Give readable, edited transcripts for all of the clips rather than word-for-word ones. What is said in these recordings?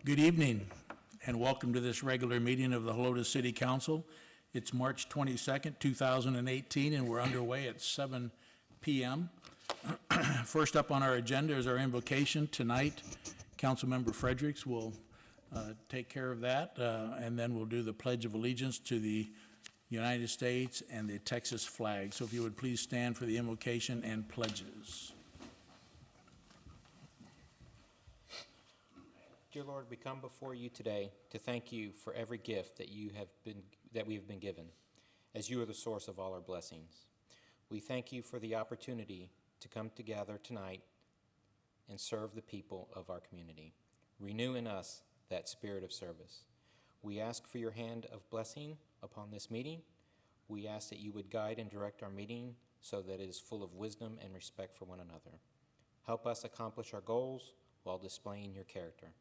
Good evening, and welcome to this regular meeting of the Helotes City Council. It's March 22nd, 2018, and we're underway at 7 p.m. First up on our agenda is our invocation tonight. Councilmember Fredericks will take care of that, and then we'll do the Pledge of Allegiance to the United States and the Texas flag. So if you would please stand for the invocation and pledges. Dear Lord, we come before you today to thank you for every gift that we have been given, as you are the source of all our blessings. We thank you for the opportunity to come together tonight and serve the people of our community. Renew in us that spirit of service. We ask for your hand of blessing upon this meeting. We ask that you would guide and direct our meeting so that it is full of wisdom and respect for one another. Help us accomplish our goals while displaying your character.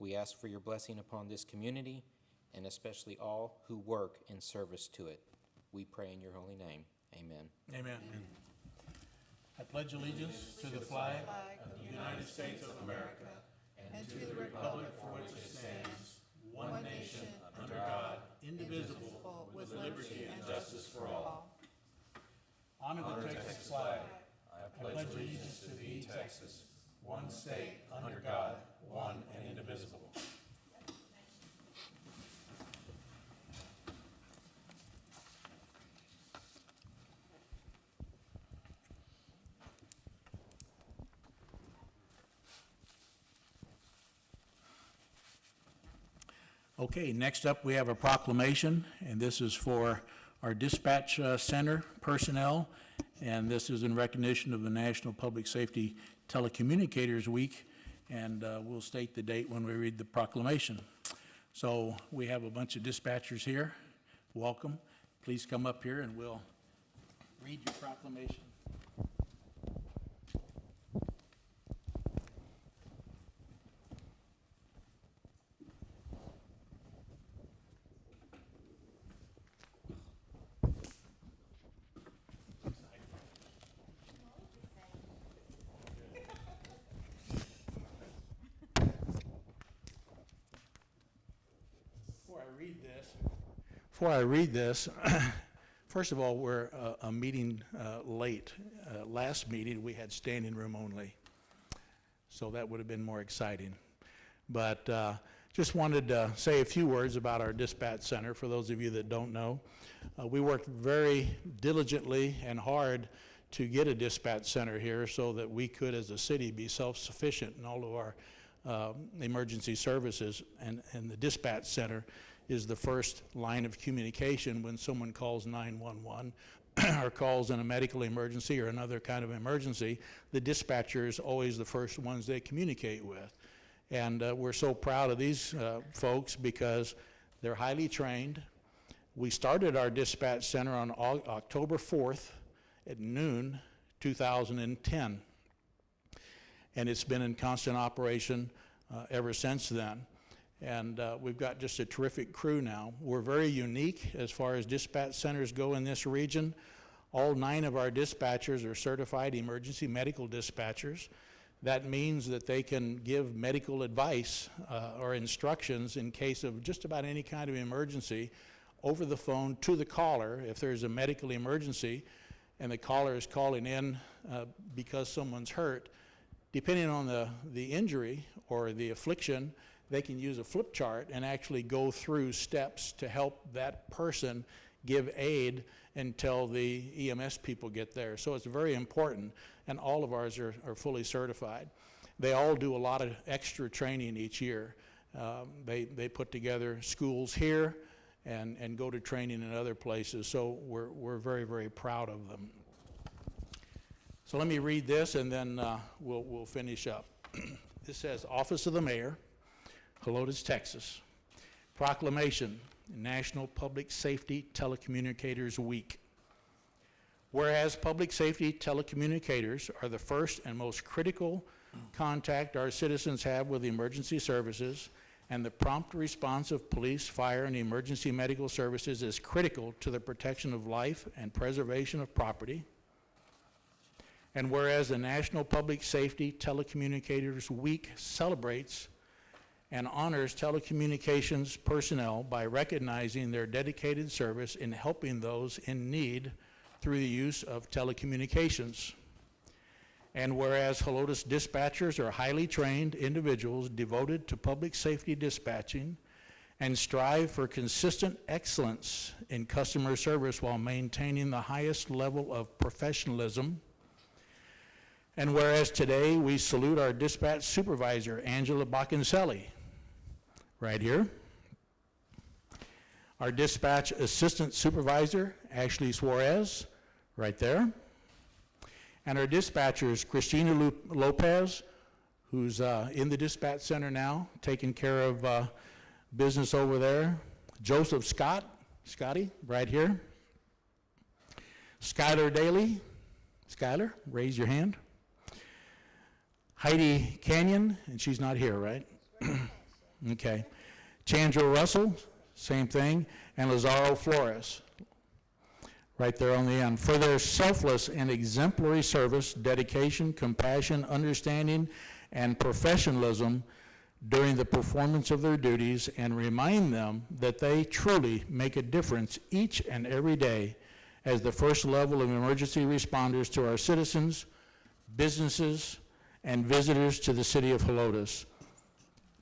We ask for your blessing upon this community and especially all who work in service to it. We pray in your holy name. Amen. Amen. I pledge allegiance to the flag of the United States of America and to the republic for which it stands, one nation, under God, indivisible, with liberty and justice for all. Honor the Texas flag. I pledge allegiance to thee, Texas, one state, under God, one and indivisible. Okay, next up we have a proclamation, and this is for our dispatch center personnel, and this is in recognition of the National Public Safety Telecommunicators Week, and we'll state the date when we read the proclamation. So we have a bunch of dispatchers here. Welcome. Please come up here and we'll read your proclamation. Before I read this, first of all, we're a meeting late. Last meeting, we had standing room only, so that would have been more exciting. But just wanted to say a few words about our dispatch center. For those of you that don't know, we worked very diligently and hard to get a dispatch center here so that we could, as a city, be self-sufficient in all of our emergency services, and the dispatch center is the first line of communication when someone calls 911 or calls in a medical emergency or another kind of emergency. The dispatcher is always the first ones they communicate with. And we're so proud of these folks because they're highly trained. We started our dispatch center on October 4th at noon, 2010. And it's been in constant operation ever since then. And we've got just a terrific crew now. We're very unique as far as dispatch centers go in this region. All 9 of our dispatchers are certified emergency medical dispatchers. That means that they can give medical advice or instructions in case of just about any kind of emergency over the phone to the caller. If there's a medical emergency and the caller is calling in because someone's hurt, depending on the injury or the affliction, they can use a flip chart and actually go through steps to help that person give aid until the EMS people get there. So it's very important, and all of ours are fully certified. They all do a lot of extra training each year. They put together schools here and go to training in other places, so we're very, very proud of them. So let me read this and then we'll finish up. This says, Office of the Mayor, Helotes, Texas. Proclamation, National Public Safety Telecommunicators Week. Whereas public safety telecommunicators are the first and most critical contact our citizens have with emergency services, and the prompt response of police, fire, and emergency medical services is critical to the protection of life and preservation of property. And whereas the National Public Safety Telecommunicators Week celebrates and honors telecommunications personnel by recognizing their dedicated service in helping those in need through the use of telecommunications. And whereas Helotes dispatchers are highly trained individuals devoted to public safety dispatching and strive for consistent excellence in customer service while maintaining the highest level of professionalism. And whereas today we salute our dispatch supervisor, Angela Baccancelli, right here. Our dispatch assistant supervisor, Ashley Suarez, right there. And our dispatchers, Christina Lopez, who's in the dispatch center now, taking care of business over there. Joseph Scott, Scotty, right here. Skylar Daly, Skylar, raise your hand. Heidi Canyon, and she's not here, right? Okay. Chandra Russell, same thing. And Lazaro Flores, right there on the end. For their selfless and exemplary service, dedication, compassion, understanding, and professionalism during the performance of their duties, and remind them that they truly make a difference each and every day as the first level of emergency responders to our citizens, businesses, and visitors to the city of Helotes.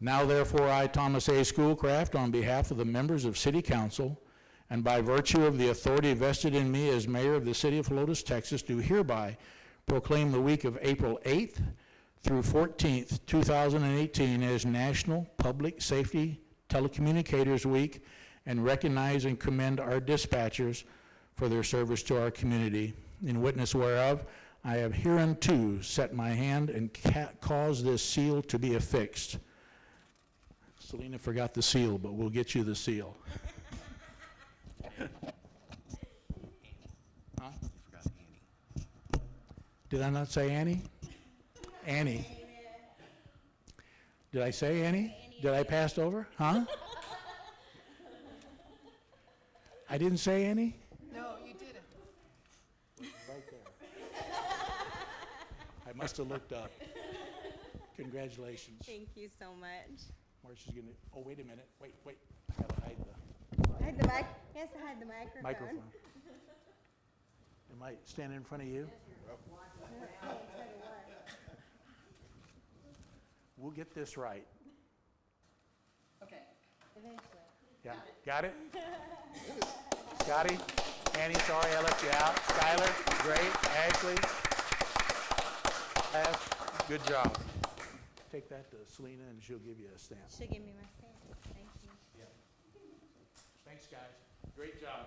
Now therefore, I, Thomas A. Schoolcraft, on behalf of the members of City Council, and by virtue of the authority vested in me as mayor of the city of Helotes, Texas, do hereby proclaim the week of April 8th through 14th, 2018 as National Public Safety Telecommunicators Week, and recognize and commend our dispatchers for their service to our community. In witness whereof, I have hereunto set my hand and caused this seal to be affixed. Selena forgot the seal, but we'll get you the seal. Huh? You forgot Annie. Did I not say Annie? Annie. Did I say Annie? Did I pass over? Huh? I didn't say Annie? No, you didn't. Right there. I must have looked up. Congratulations. Thank you so much. Marcia's gonna, oh, wait a minute. Wait. I gotta hide the Hide the mic. Yes, I had the microphone. microphone. Am I standing in front of you? We'll get this right. Okay. Eventually. Yeah, got it? Scotty, Annie, sorry I left you out. Skylar, great. Ashley, pass, good job. Take that to Selena and she'll give you a stamp. She'll give me my stamp. Thank you. Thanks, guys. Great job.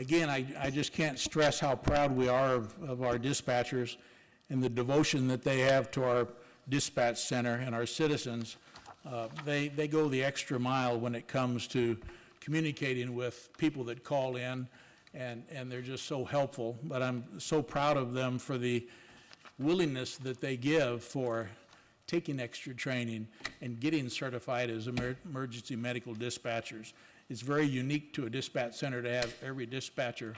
Again, I just can't stress how proud we are of our dispatchers and the devotion that they have to our dispatch center and our citizens. They go the extra mile when it comes to communicating with people that call in, and they're just so helpful. But I'm so proud of them for the willingness that they give for taking extra training and getting certified as emergency medical dispatchers. It's very unique to a dispatch center to have every dispatcher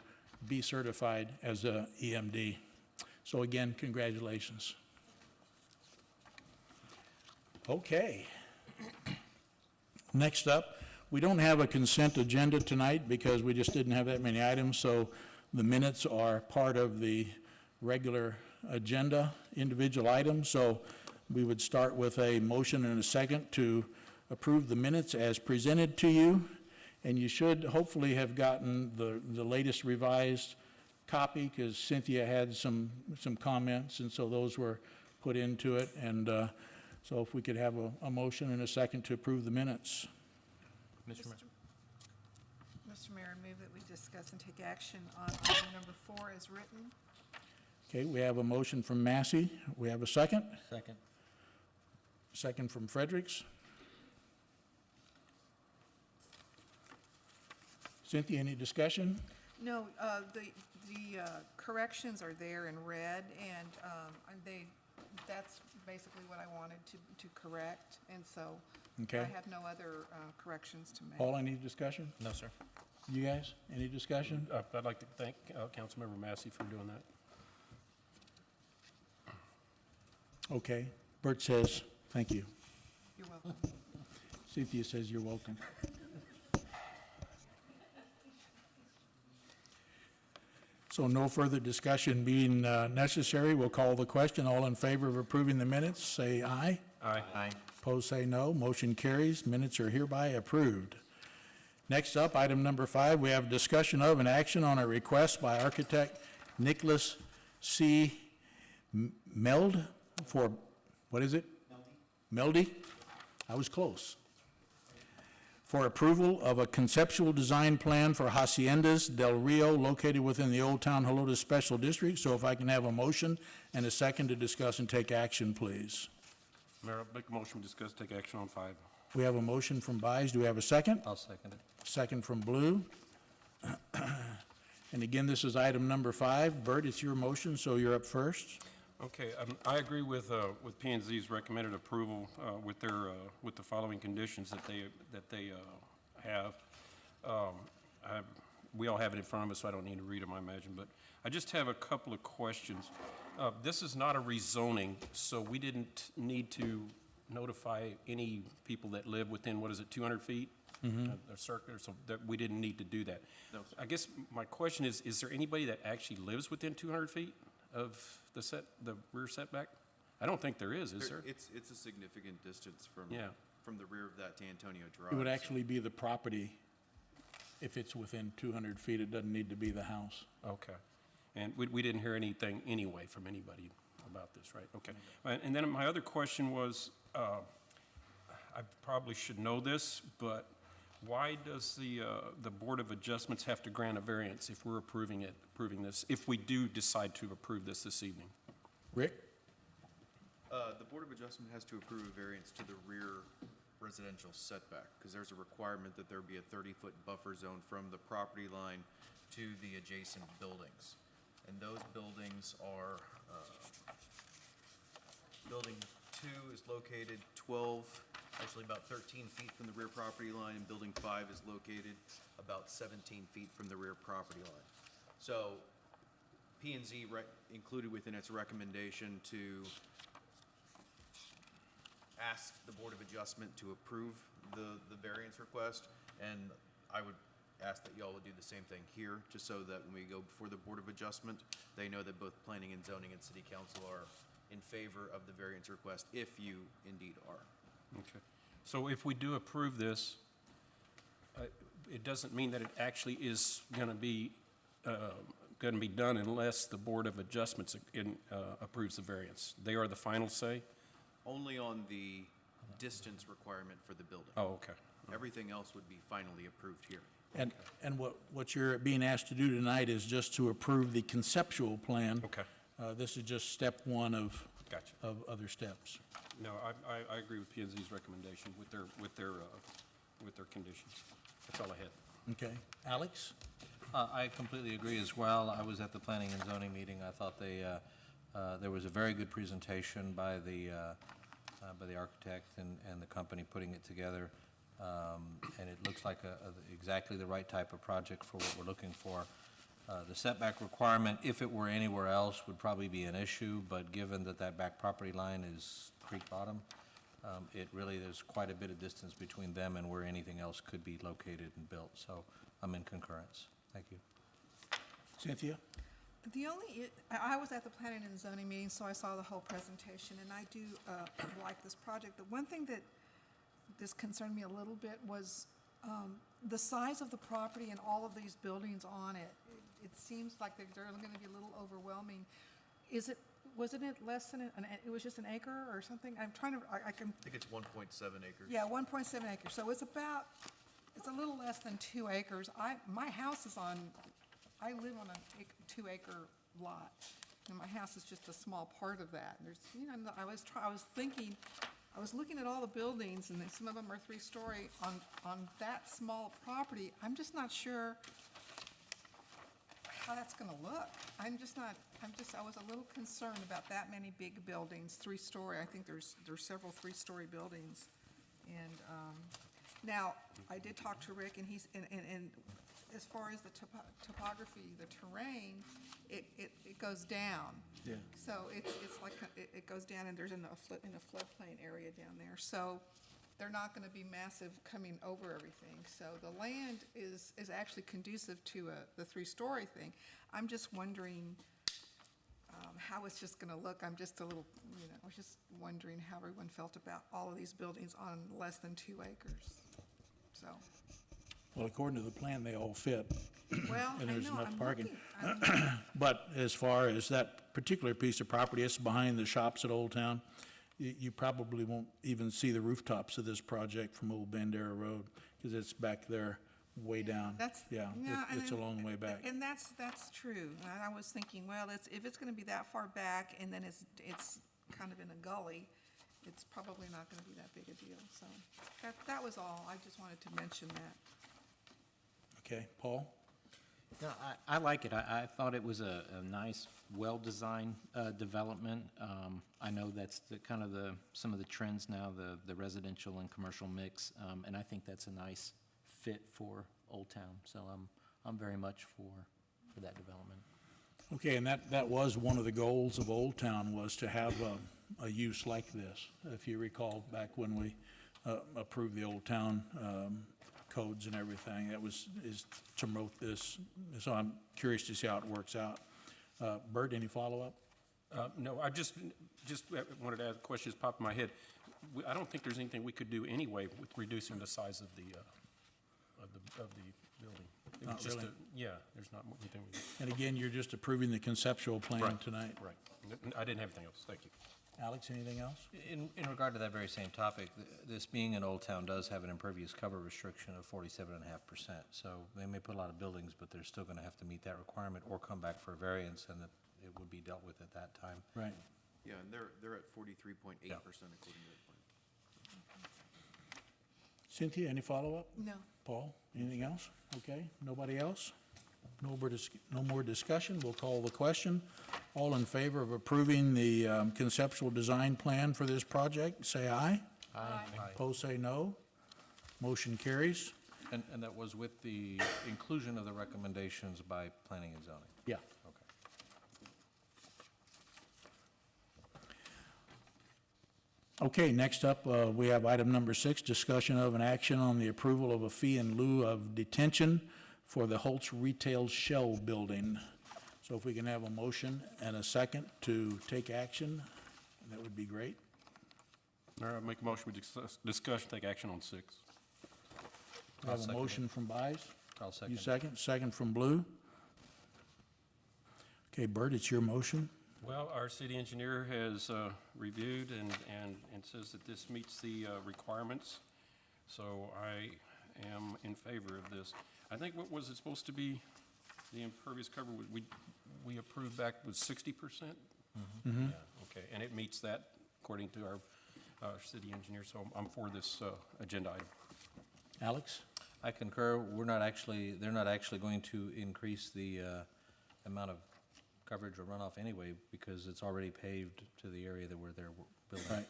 be certified as a EMD. So again, congratulations. Okay. Next up, we don't have a consent agenda tonight because we just didn't have that many items, so the minutes are part of the regular agenda, individual items. So we would start with a motion and a second to approve the minutes as presented to you. And you should hopefully have gotten the latest revised copy, because Cynthia had some comments, and so those were put into it. And so if we could have a motion and a second to approve the minutes. Mr. Mayor. Mr. Mayor, I move that we discuss and take action on item number 4 as written. Okay, we have a motion from Massey. We have a second. Second. Second from Fredericks. Cynthia, any discussion? No, the corrections are there in red, and that's basically what I wanted to correct, and so Okay. I have no other corrections to make. Paul, any discussion? No, sir. You guys, any discussion? I'd like to thank Councilmember Massey for doing that. Okay. Bert says, thank you. You're welcome. Cynthia says you're welcome. So no further discussion being necessary, we'll call the question. All in favor of approving the minutes, say aye. Aye. Aye. Opposed, say no. Motion carries. Minutes are hereby approved. Next up, item number 5, we have discussion of and action on a request by architect Nicholas C. Meld for, what is it? Meldy? I was close. For approval of a conceptual design plan for Haciendas del Rio located within the Old Town Helotes Special District. So if I can have a motion and a second to discuss and take action, please. Mayor, I'll make a motion to discuss, take action on 5. We have a motion from Byes. Do we have a second? I'll second it. Second from Blue. And again, this is item number 5. Bert, it's your motion, so you're up first. Okay, I agree with P and Z's recommended approval with their, with the following conditions that they have. We all have it in front of us, so I don't need to read them, I imagine, but I just have a couple of questions. This is not a rezoning, so we didn't need to notify any people that live within, what is it, 200 feet? A circuit, so that we didn't need to do that. I guess my question is there anybody that actually lives within 200 feet of the rear setback? I don't think there is there? It's a significant distance from, Yeah. from the rear of that to Antonio Drive. It would so- actually be the property. If it's within 200 feet, it doesn't need to be the house. Okay. And we didn't hear anything anyway from anybody about this, right? Okay. And then my other question was, I probably should know this, but why does the Board of Adjustments have to grant a variance if we're approving this, if we do decide to approve this evening? Rick? The Board of Adjustment has to approve a variance to the rear residential setback, because there's a requirement that there be a 30-foot buffer zone from the property line to the adjacent buildings. And those buildings are, Building 2 is located actually about 13 feet from the rear property line, and Building 5 is located about 17 feet from the rear property line. So P and Z included within its recommendation to ask the Board of Adjustment to approve the variance request, and I would ask that y'all would do the same thing here, just so that when we go before the Board of Adjustment, they know that both Planning and Zoning and City Council are in favor of the variance request, if you indeed are. Okay. So if we do approve this, it doesn't mean that it actually is going to be done unless the Board of Adjustments approves the variance. They are the final say? Only on the distance requirement for the building. Oh, okay. Everything else would be finally approved here. And what you're being asked to do tonight is just to approve the conceptual plan. Okay. This is just step 1 of Gotcha. other steps. No, I agree with P and Z's recommendation with their conditions. That's all I had. Okay. Alex? I completely agree as well. I was at the Planning and Zoning meeting. I thought there was a very good presentation by the architect and the company putting it together. And it looks like exactly the right type of project for what we're looking for. The setback requirement, if it were anywhere else, would probably be an issue, but given that back property line is creek bottom, there's quite a bit of distance between them and where anything else could be located and built. So I'm in concurrence. Thank you. Cynthia? I was at the Planning and Zoning meeting, so I saw the whole presentation, and I do like this project. The one thing that just concerned me a little bit was the size of the property and all of these buildings on it. It seems like they're going to be a little overwhelming. Wasn't it less than, it was just an acre or something? I'm trying to, I can, I think it's 1.7 acres. yeah, 1.7 acres. So it's a little less than 2 acres. My house is I live on a 2-acre lot, and my house is just a small part of that. There's, I was looking at all the buildings, and some of them are 3-story on that small property. I'm just not sure how that's gonna look. I was a little concerned about that many big buildings, three-story. I think there's several three-story buildings. And, now, I did talk to Rick, and he's, and as far as the topography, the terrain, it goes down. Yeah. So it's like, it goes down, and there's in a floodplain area down there. So they're not gonna be massive coming over everything. So the land is actually conducive to the three-story thing. I'm just wondering, how it's just gonna look. I'm just a little, I was just wondering how everyone felt about all of these buildings on less than 2 acres. So, Well, according to the plan, they all fit. well, I And there's know, enough I'm parking. looking. But as far as that particular piece of property, it's behind the shops at Old Town. You probably won't even see the rooftops of this project from Old Bandera Road, because it's back there way down. That's, Yeah, it's a and- long way back. And that's true. And I was thinking, well, if it's gonna be that far back, and then it's kind of in a gully, it's probably not gonna be that big a deal. So, that was all. I just wanted to mention that. Okay, Paul? No, I like it. I thought it was a nice, well-designed development. I know that's some of the trends now, the residential and commercial mix, and I think that's a nice fit for Old Town. So I'm very much for that development. Okay, and that was one of the goals of Old Town, was to have a use like this. If you recall, back when we approved the Old Town codes and everything, is to promote this. So I'm curious to see how it works out. Bert, any follow-up? No, I just wanted to ask a question that's popped in my head. I don't think there's anything we could do anyway with reducing the size of the building. It was Not just really? Yeah, there's not anything we could. And again, you're just approving the conceptual plan Right, tonight. Right. I didn't have anything else. Thank you. Alex, anything else? In regard to that very same topic, this being an Old Town does have an impervious cover restriction of 47.5%. So they may put a lot of buildings, but they're still going to have to meet that requirement or come back for a variance, and it would be dealt with at that time. Right. Yeah, and they're at 43.8% according to the plan. Cynthia, any follow-up? No. Paul, anything else? Okay, nobody else? No more discussion, we'll call the question. All in favor of approving the conceptual design plan for this project, say aye. Aye. Opposed, say no. Motion carries. And that was with the inclusion of the recommendations by planning and zoning? Yeah. Okay. Okay, next up, we have item number 6, discussion of an action on the approval of a fee in lieu of detention for the Holtz Retail Shell Building. So if we can have a motion and a second to take action, that would be great. All right, make a motion, we discuss, take action on 6. We I'll have a second motion from Byes. I'll second. You second? Second from Blue. Okay, Bert, it's your motion. Well, our city engineer has reviewed and says that this meets the requirements, so I am in favor of this. I think, what was it supposed to be, the impervious cover, we approved back was 60%? Yeah, okay, and it meets that according to our city engineer, so I'm for this agenda item. Alex? I concur. They're not actually going to increase the amount of coverage or runoff anyway, because it's already paved to the area that they're building. Right.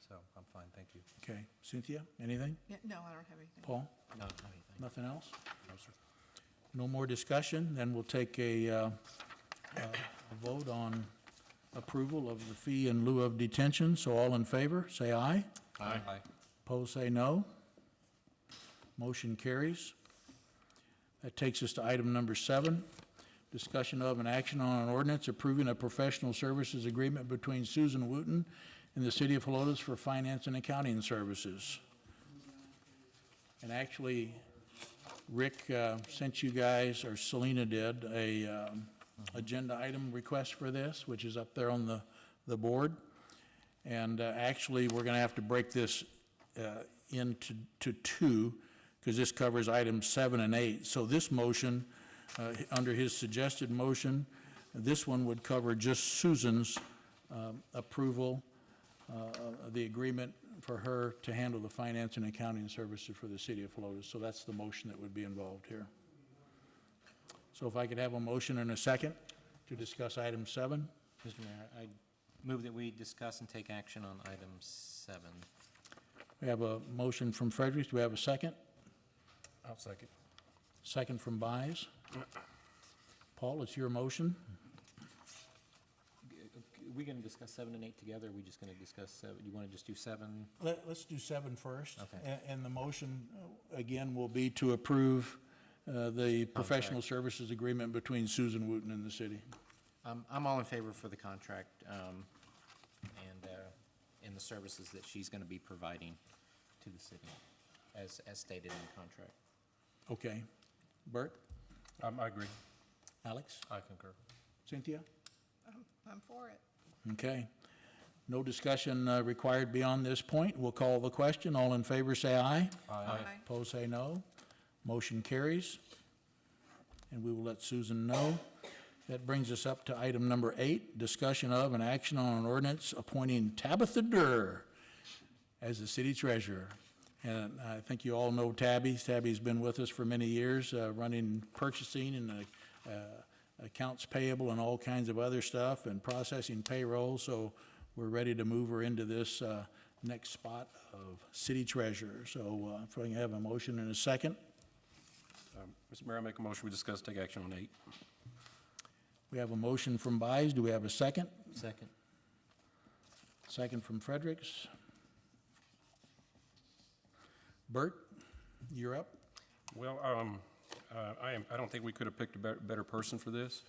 So I'm fine, thank you. Okay. Cynthia, anything? Yeah, no, I don't have anything. Paul? No, not anything. Nothing else? No, sir. No more discussion, then we'll take a vote on approval of the fee in lieu of detention. So all in favor, say aye. Aye. Opposed, say no. Motion carries. That takes us to item number 7, discussion of an action on an ordinance approving a professional services agreement between Susan Wooten and the City of Helotes for finance and accounting services. And actually, Rick sent you guys, or Selena did, a agenda item request for this, which is up there on the board. And actually, we're going to have to break this into two, because this covers items 7 and 8. So this motion, under his suggested motion, this one would cover just Susan's approval of the agreement for her to handle the finance and accounting services for the City of Helotes. So that's the motion that would be involved here. So if I could have a motion and a second to discuss item 7? Mr. Mayor, I move that we discuss and take action on item 7. We have a motion from Fredericks. Do we have a second? I'll second. Second from Buys. Paul, it's your motion. Are we going to discuss 7 and 8 together, or are we just going to discuss 7? You want to just do 7? Let's do 7 first. Okay. And the motion, again, will be to approve the professional services agreement between Susan Wooten and the city. I'm all in favor for the contract and the services that she's going to be providing to the city, as stated in the contract. Okay. Bert? I agree. Alex? I concur. Cynthia? I'm for it. Okay. No discussion required beyond this point. We'll call the question. All in favor, say aye. Aye. Opposed, say no. Motion carries. And we will let Susan know. That brings us up to item number 8, discussion of and action on an ordinance appointing Tabitha Durr as the city treasurer. And I think you all know Tabby. Tabby's been with us for many years, running purchasing and accounts payable and all kinds of other stuff and processing payroll. So we're ready to move her into this next spot of city treasurer. So if I can have a motion and a second. Mr. Mayor, I make a motion, we discuss, take action on 8. We have a motion from Buys. Do we have a second? Second. Second from Fredericks. Bert, you're up. Well, I don't think we could have picked a better person for this.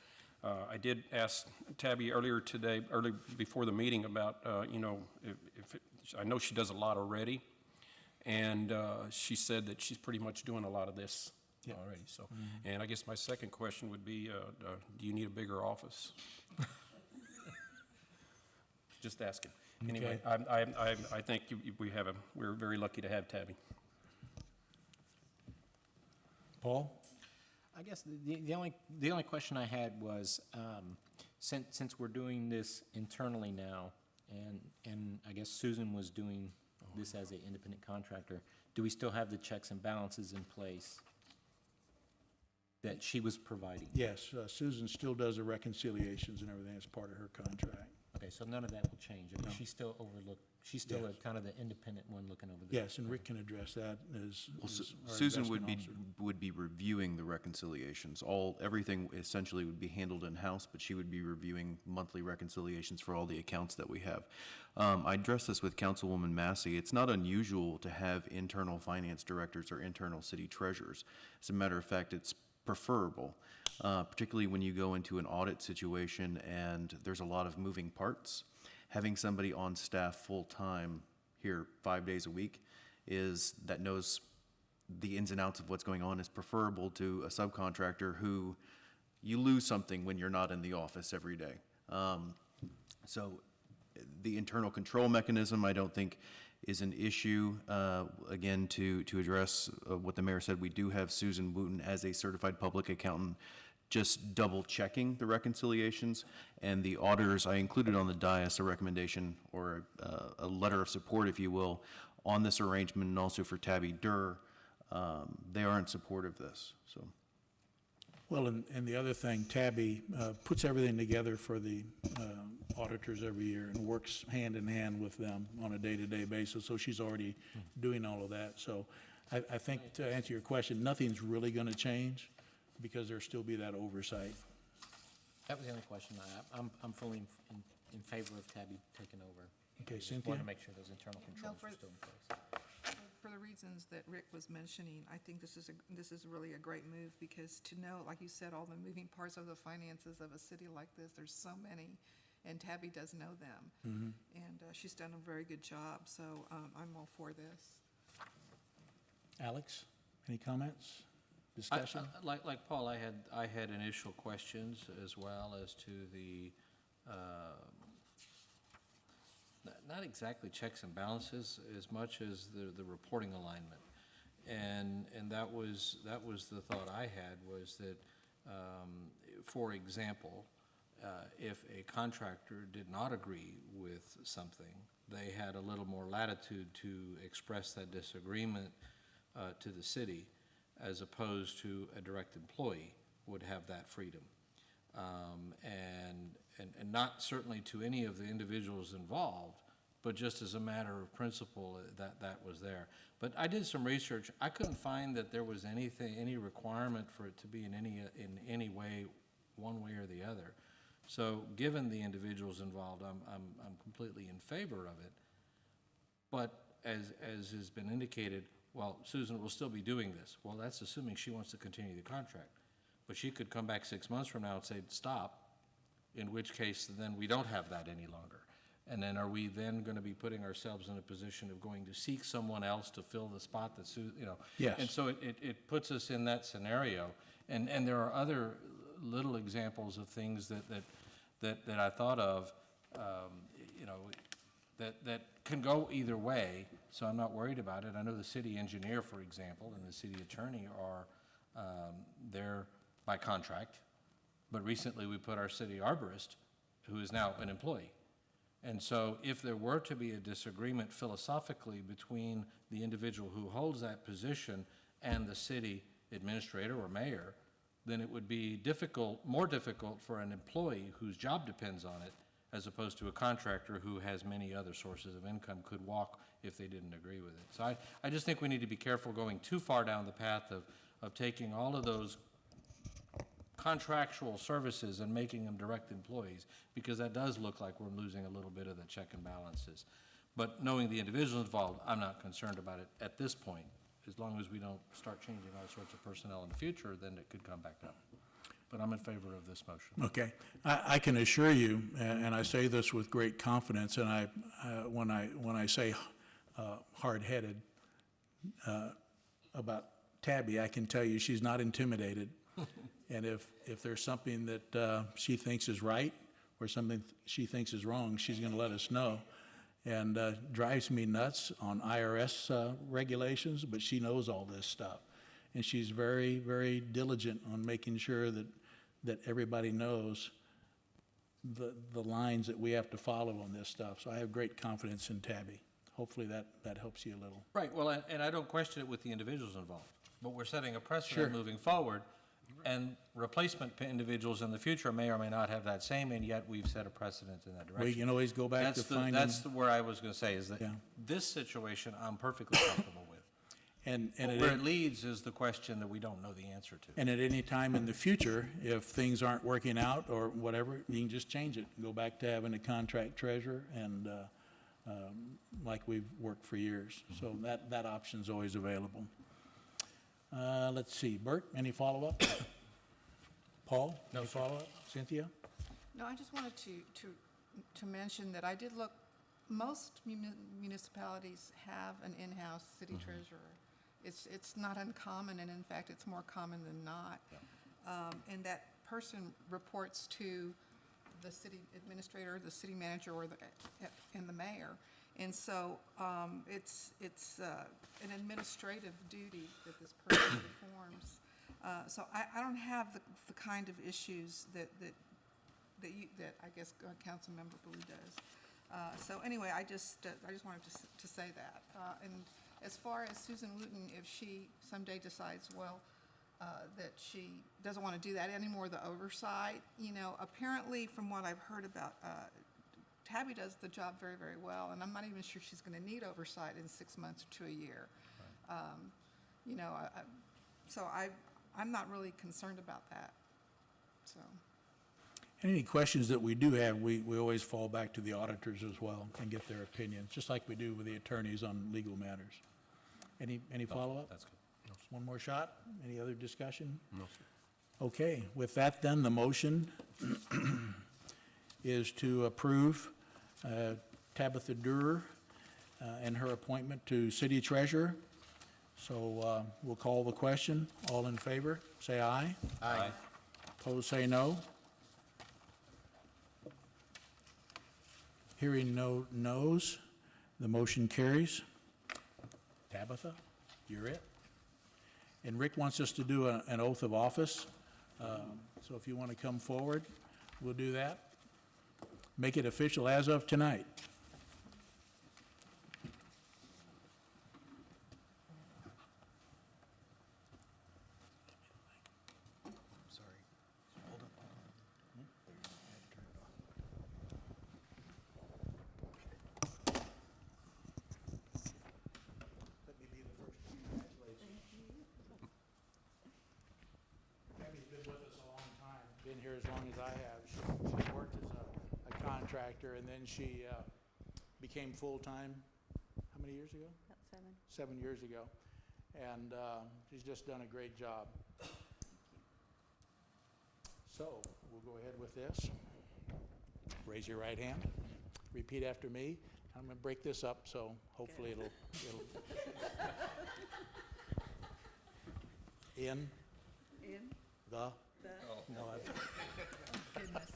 I did ask Tabby earlier today, early before the meeting about, I know she does a lot already, and she said that she's pretty much doing a lot of this already, so. And I guess my second question would be, do you need a bigger office? Just asking. Anyway, I think we're very lucky to have Tabby. Paul? I guess the only question I had was, since we're doing this internally now, and I guess Susan was doing this as an independent contractor, do we still have the checks and balances in place that she was providing? Yes, Susan still does the reconciliations and everything as part of her contract. Okay, so none of that will change. I mean, she's still Yes. kind of the independent one looking over this. Yes, and Rick can address that as Well, our Susan investment would be officer. reviewing the reconciliations. Everything essentially would be handled in-house, but she would be reviewing monthly reconciliations for all the accounts that we have. I addressed this with Councilwoman Massey. It's not unusual to have internal finance directors or internal city treasurers. As a matter of fact, it's preferable, particularly when you go into an audit situation and there's a lot of moving parts. Having somebody on staff full-time here 5 days a week that knows the ins and outs of what's going on is preferable to a subcontractor who you lose something when you're not in the office every day. So the internal control mechanism, I don't think, is an issue. Again, to address what the mayor said, we do have Susan Wooten as a certified public accountant, just double checking the reconciliations. And the auditors, I included on the dais a recommendation or a letter of support, if you will, on this arrangement, and also for Tabby Durr. They are in support of this, so. Well, and the other thing, Tabby puts everything together for the auditors every year and works hand in hand with them on a day-to-day basis, so she's already doing all of that. So I think, to answer your question, nothing's really going to change because there'll still be that oversight. That was the only question I'm fully in favor of Tabby taking over. Okay, Just Cynthia? want to make sure those internal controls are still in place. For the reasons that Rick was mentioning, I think this is really a great move, because to know, like you said, all the moving parts of the finances of a city like this, there's so many, and Tabby does know them. And she's done a very good job, so I'm all for this. Alex, any comments, discussion? Like Paul, I had initial questions as well as to the, not exactly checks and balances as much as the reporting alignment. And that was the thought I had, was that, for example, if a contractor did not agree with something, they had a little more latitude to express that disagreement to the city, as opposed to a direct employee would have that freedom. And not certainly to any of the individuals involved, but just as a matter of principle, that was there. But I did some research. I couldn't find that there was any requirement for it to be in any way, one way or the other. So given the individuals involved, I'm completely in favor of it. But as has been indicated, well, Susan will still be doing this. Well, that's assuming she wants to continue the contract. But she could come back 6 months from now and say, stop, in which case then we don't have that any longer. And then are we then going to be putting ourselves in a position of going to seek someone else to fill the spot that Yes. And so it puts us in that scenario. And there are other little examples of things that I thought of, that can go either way, so I'm not worried about it. I know the city engineer, for example, and the city attorney are there by contract, but recently we put our city arborist, who is now an employee. And so if there were to be a disagreement philosophically between the individual who holds that position and the city administrator or mayor, then it would be more difficult for an employee whose job depends on it, as opposed to a contractor who has many other sources of income, could walk if they didn't agree with it. So I just think we need to be careful going too far down the path of taking all of those contractual services and making them direct employees, because that does look like we're losing a little bit of the check and balances. But knowing the individuals involved, I'm not concerned about it at this point. As long as we don't start changing all sorts of personnel in the future, then it could come back up. But I'm in favor of this motion. Okay. I can assure you, and I say this with great confidence, and when I say hard-headed about Tabby, I can tell you she's not intimidated. And if there's something that she thinks is right or something she thinks is wrong, she's going to let us know. And drives me nuts on IRS regulations, but she knows all this stuff. And she's very, very diligent on making sure that everybody knows the lines that we have to follow on this stuff. So I have great confidence in Tabby. Hopefully that helps you a little. Right, well, and I don't question it with the individuals involved, but we're setting a Sure. precedent moving forward, and replacement individuals in the future may or may not have that same, and yet we've set a precedent in that direction. We can always go back to finding. That's where I was going to say, is that Yeah. this situation I'm perfectly comfortable with. And Where it leads is the question that we don't know the answer to. And at any time in the future, if things aren't working out or whatever, you can just change it and go back to having a contract treasurer and like we've worked for years. So that option's always available. Let's see, Bert, any follow-up? Paul, no follow-up? Cynthia? No, I just wanted to mention that I did look, most municipalities have an in-house city treasurer. It's not uncommon, and in fact, it's more common than not. And that person reports to the city administrator, the city manager, and the mayor. And so it's an administrative duty that this person performs. So I don't have the kind of issues that I guess Councilmember Blue does. So anyway, I just wanted to say that. And as far as Susan Wooten, if she someday decides, well, that she doesn't want to do that anymore, the oversight, apparently from what I've heard about, Tabby does the job very, very well, and I'm not even sure she's going to need oversight in 6 months to a year. So I'm not really concerned about that, so. Any questions that we do have, we always fall back to the auditors as well and get their opinions, just like we do with the attorneys on legal matters. Any follow-up? That's good. One more shot? Any other discussion? No, sir. Okay, with that then, the motion is to approve Tabitha Durer and her appointment to city treasurer. So we'll call the question. All in favor, say aye. Aye. Opposed, say no. Hearing no noes, the motion carries. Tabitha, you're it. And Rick wants us to do an oath of office. So if you want to come forward, we'll do that. Make it official as of tonight. Sorry. long as I have. She worked as a contractor, and then she became full-time, how many years ago? About 7. 7 years ago. And she's just done a great job. So, we'll go ahead with this. Raise your right hand. Repeat after me. I'm going to break this up, so hopefully it'll in In the, the no, goodness.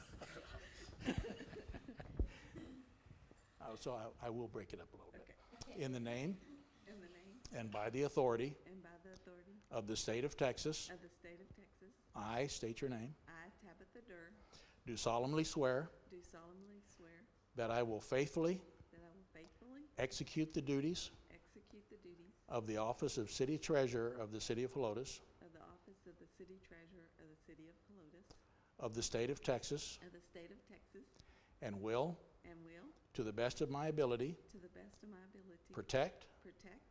so I will break it up a little bit. Okay. In the name In the name and by the authority and by the authority of the state of Texas, of the state of Texas, I state your name, I, Tabitha Durr, do solemnly swear do solemnly swear that I will faithfully that I will faithfully execute the duties execute the duties of the office of City Treasurer of the City of Helotes, of the office of the city treasurer of the city of Helotes, of the state of Texas, of the state of Texas, and will, and will, to the best of my ability, to the best of my ability, protect, protect,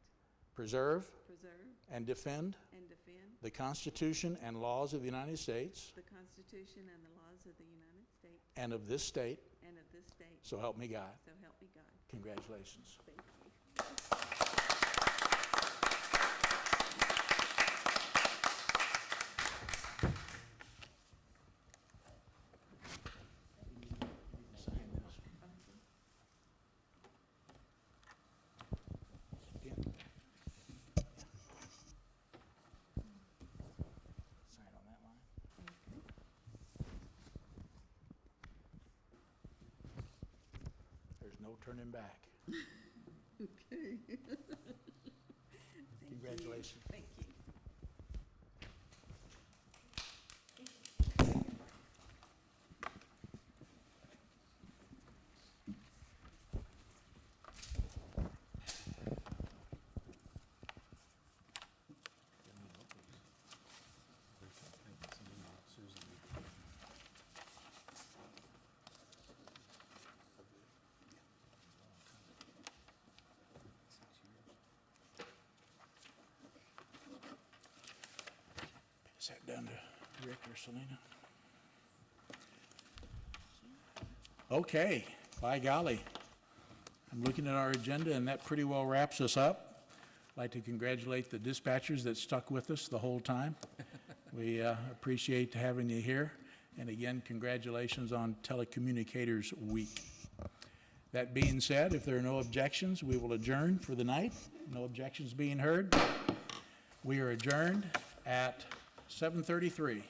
preserve, preserve, and defend and defend the Constitution and laws of the United States the Constitution and the laws of the United States and of this state, and of this state, so help me God. so help me God. Congratulations. Thank you. Sign on that line. There's no turning back. Okay. Congratulations. Thank you. Pass that down to Rick or Selena. Okay, by golly. I'm looking at our agenda, and that pretty well wraps us up. I'd like to congratulate the dispatchers that stuck with us the whole time. We appreciate having you here. And again, congratulations on Telecommunicators Week. That being said, if there are no objections, we will adjourn for the night. No objections being heard. We are adjourned at 7:33.